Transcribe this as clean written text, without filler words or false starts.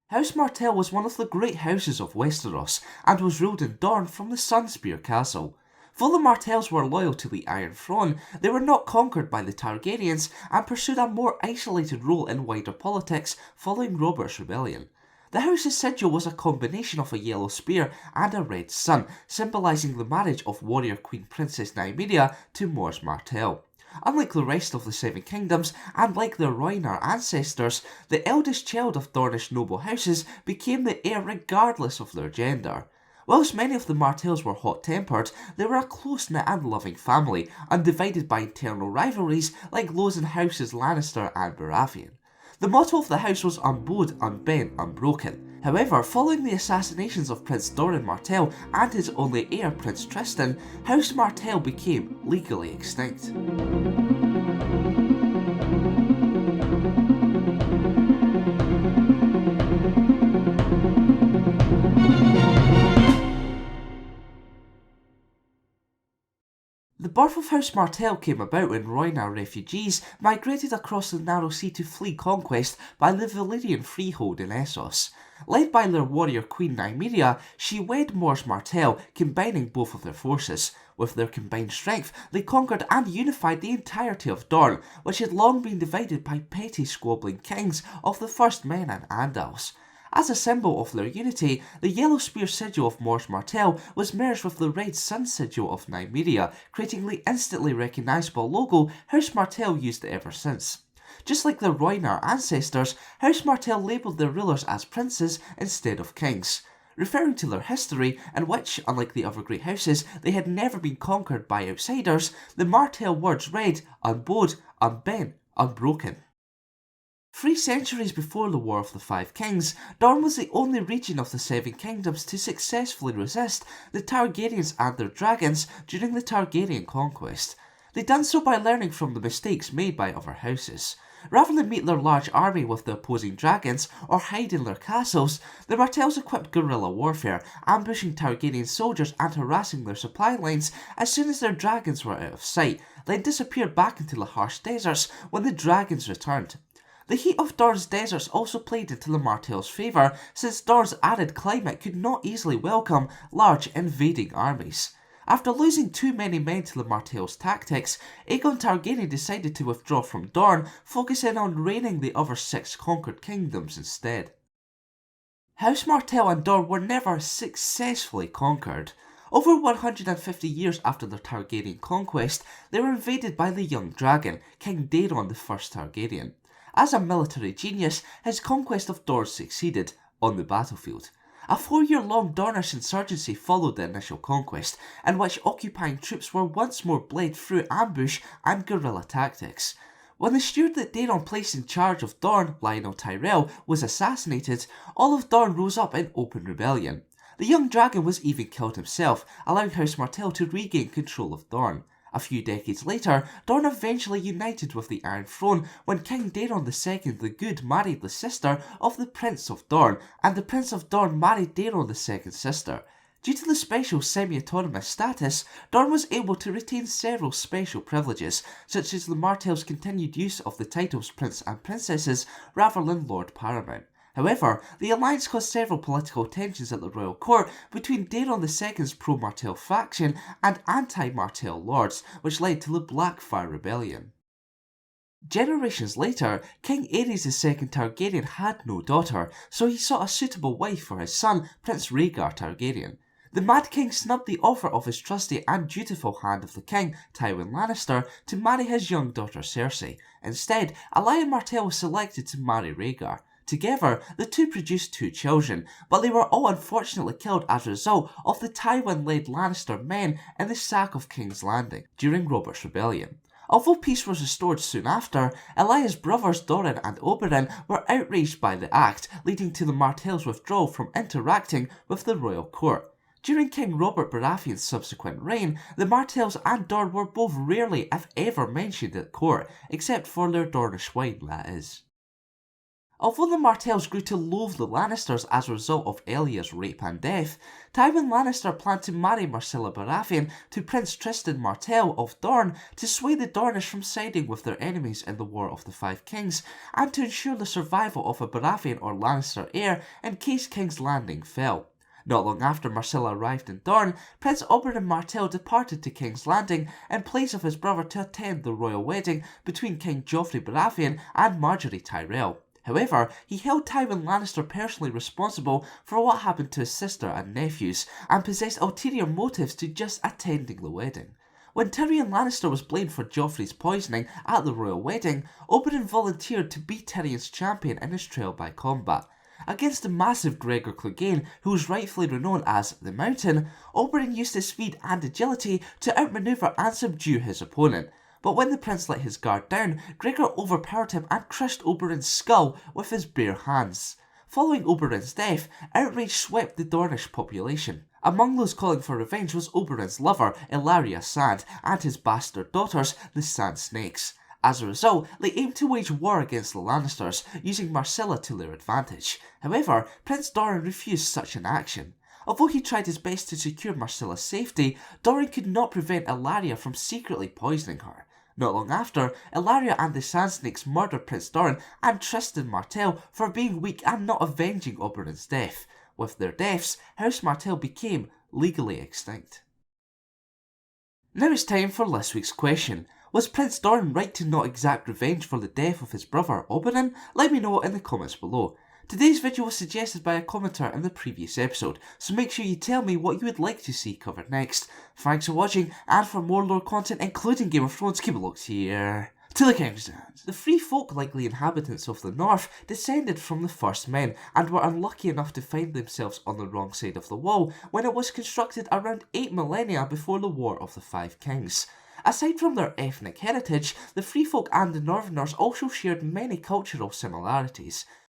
House Martell was one of the Great Houses of Westeros and was ruled in Dorne from the Sunspear castle. Though the Martells were loyal to the Iron Throne, they were not conquered by the Targaryens and pursued a more isolated role in wider politics following Robert's rebellion. The house's sigil was a combination of a yellow spear and a red sun, symbolising the marriage of warrior Queen Princess Nymeria to Mors Martell. Unlike the rest of the Seven Kingdoms, and like their Rhoynar ancestors, the eldest child of Dornish noble houses became the heir regardless of their gender. Whilst many of the Martells were hot-tempered, they were a close-knit and loving family, undivided by internal rivalries like those in Houses Lannister and Baratheon. The motto of the house was Unbowed, Unbent, Unbroken. However, following the assassinations of Prince Doran Martell and his only heir Prince Trystane, House Martell became legally extinct. The birth of House Martell came about when Rhoynar refugees migrated across the narrow sea to flee conquest by the Valyrian freehold in Essos. Led by their warrior queen Nymeria, she wed Mors Martell, combining both of their forces. With their combined strength, they conquered and unified the entirety of Dorne, which had long been divided by petty squabbling kings of the First Men and Andals. As a symbol of their unity, the yellow spear sigil of Mors Martell was merged with the red sun sigil of Nymeria, creating the instantly recognisable logo House Martell used ever since. Just like their Rhoynar ancestors, House Martell labelled their rulers as princes instead of kings. Referring to their history, in which, unlike the other great houses, they had never been conquered by outsiders, the Martell words read Unbowed, Unbent, Unbroken. 3 centuries before the War of the Five Kings, Dorne was the only region of the Seven Kingdoms to successfully resist the Targaryens and their dragons during the Targaryen conquest. They done so by learning from the mistakes made by other houses. Rather than meet their large army with the opposing dragons or hide in their castles, the Martells equipped guerrilla warfare, ambushing Targaryen soldiers and harassing their supply lines as soon as their dragons were out of sight, then disappeared back into the harsh deserts when the dragons returned. The heat of Dorne's deserts also played into the Martells' favour, since Dorne's arid climate could not easily welcome large invading armies. After losing too many men to the Martells' tactics, Aegon Targaryen decided to withdraw from Dorne, focusing on reigning the other 6 conquered kingdoms instead. House Martell and Dorne were never successfully conquered. Over 150 years after their Targaryen conquest, they were invaded by the young dragon, King Daeron the First Targaryen. As a military genius, his conquest of Dorne succeeded on the battlefield. A 4-year-long Dornish insurgency followed the initial conquest, in which occupying troops were once more bled through ambush and guerrilla tactics. When the steward that Daeron placed in charge of Dorne, Lionel Tyrell, was assassinated, all of Dorne rose up in open rebellion. The young dragon was even killed himself, allowing House Martell to regain control of Dorne. A few decades later, Dorne eventually united with the Iron Throne when King Daeron II the Good married the sister of the Prince of Dorne, and the Prince of Dorne married Daeron II's sister. Due to the special semi-autonomous status, Dorne was able to retain several special privileges, such as the Martells' continued use of the titles Prince and Princesses rather than Lord Paramount. However, the alliance caused several political tensions at the royal court between Daeron II's pro-Martell faction and anti-Martell lords, which led to the Blackfyre Rebellion. Generations later, King Aerys II Targaryen had no daughter, so he sought a suitable wife for his son, Prince Rhaegar Targaryen. The Mad King snubbed the offer of his trusty and dutiful hand of the king, Tywin Lannister, to marry his young daughter Cersei. Instead, Lyanna Martell was selected to marry Rhaegar. Together, the two produced 2 children, but they were all unfortunately killed as a result of the Tywin-led Lannister men in the sack of King's Landing during Robert's Rebellion. Although peace was restored soon after, Elaya's brothers Doran and Oberyn were outraged by the act, leading to the Martells' withdrawal from interacting with the royal court. During King Robert Baratheon's subsequent reign, the Martells and Dorne were both rarely, if ever, mentioned at court, except for their Dornish wine, that is. Although the Martells grew to loathe the Lannisters as a result of Elya's rape and death, Tywin Lannister planned to marry Myrcella Baratheon to Prince Trystane Martell of Dorne to sway the Dornish from siding with their enemies in the War of the Five Kings, and to ensure the survival of a Baratheon or Lannister heir in case King's Landing fell. Not long after Myrcella arrived in Dorne, Prince Oberyn Martell departed to King's Landing in place of his brother to attend the royal wedding between King Joffrey Baratheon and Margaery Tyrell. However, he held Tywin Lannister personally responsible for what happened to his sister and nephews, and possessed ulterior motives to just attending the wedding. When Tyrion Lannister was blamed for Joffrey's poisoning at the royal wedding, Oberyn volunteered to be Tyrion's champion in his trial by combat. Against the massive Gregor Clegane, who was rightfully renowned as the Mountain, Oberyn used his speed and agility to outmaneuver and subdue his opponent. But when the prince let his guard down, Gregor overpowered him and crushed Oberyn's skull with his bare hands. Following Oberyn's death, outrage swept the Dornish population. Among those calling for revenge was Oberyn's lover, Ellaria Sand, and his bastard daughters, the Sand Snakes. As a result, they aimed to wage war against the Lannisters, using Myrcella to their advantage. However, Prince Doran refused such an action. Although he tried his best to secure Myrcella's safety, Doran could not prevent Ellaria from secretly poisoning her. Not long after, Ellaria and the Sand Snakes murdered Prince Doran and Trystane Martell for being weak and not avenging Oberyn's death. With their deaths, House Martell became legally extinct. Now it's time for this week's question. Was Prince Doran right to not exact revenge for the death of his brother Oberyn? Let me know in the comments below. Today's video was suggested by a commenter in the previous episode, so make sure you tell me what you would like to see covered next. Thanks for watching, and for more lore content including Game of Thrones, keep it locked here to the King's. The free folk, like the inhabitants of the north, descended from the first men and were unlucky enough to find themselves on the wrong side of the wall when it was constructed around 8 millennia before the War of the Five Kings. Aside from their ethnic heritage, the free folk and the northerners also shared many cultural similarities.